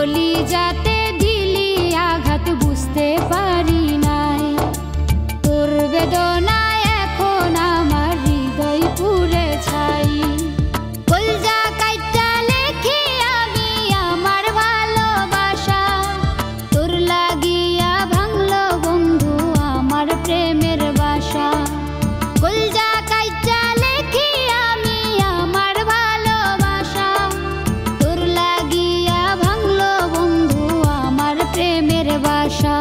কলিজাতে দিলি আঘাত বুঝতে পারি নাই, তোর বেদনায় এখন আমার হৃদয় পুড়ে ছাই। কলজা কাইটা লেখি আমি আমার ভালোবাসা, তোর লাগিয়া ভাঙলো বন্ধু আমার প্রেমের বাসা। কলজা কাইটা লেখি আমি আমার ভালোবাসা, তোর লাগিয়া ভাঙলো বন্ধু আমার প্রেমের বাসা।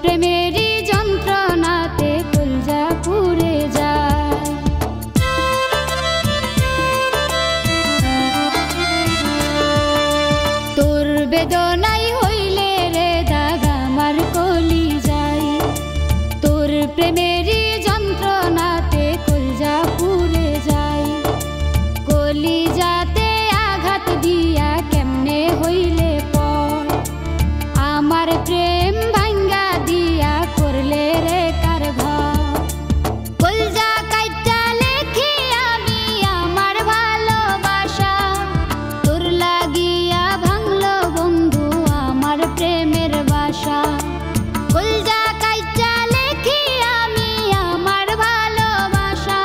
প্রেমেরই যন্ত্রণাতে কলজা পুড়ে যায়, তোর বেদনাই হইলে রে দাগ আমার কলিজায়। তোর প্রেমেরই যন্ত্রণাতে কলজা পুড়ে যায়, কলিজাতে আঘাত দিয়া কেমনে হইলে পর আমার প্রেম ভাঙ্গা দিয়া করলে রে কার ঘর। কলজা কাইটা লেখি আমি আমার ভালোবাসা, তোর লাগিয়া ভাঙলো বন্ধু আমার প্রেমের বাসা। কলজা কাইটা লেখি আমি আমার ভালোবাসা,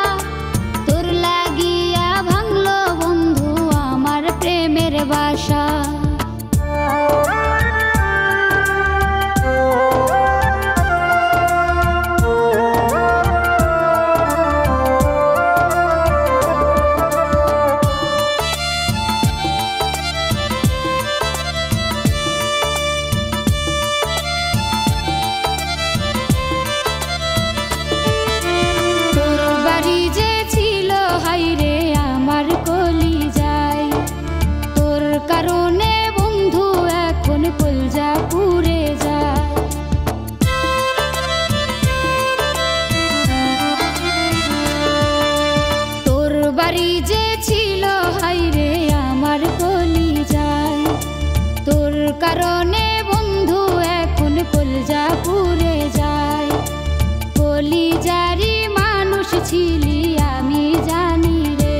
তোর লাগিয়া ভাঙলো বন্ধু আমার প্রেমের বাসা। কারণে বন্ধু এখন কলজা পুড়ে যায়, তোর বাড়ি যে ছিল হাইরে আমার কলিজায়। তোর কারণে বন্ধু এখন কলজা পুড়ে যায়, কলিজারি মানুষ ছিলি আমি জানি রে,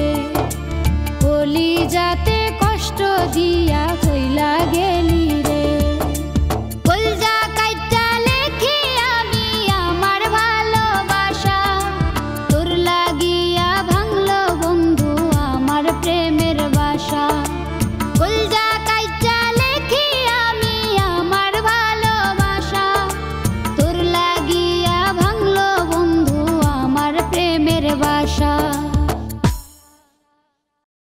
কলিজাতে কষ্ট দিয়ে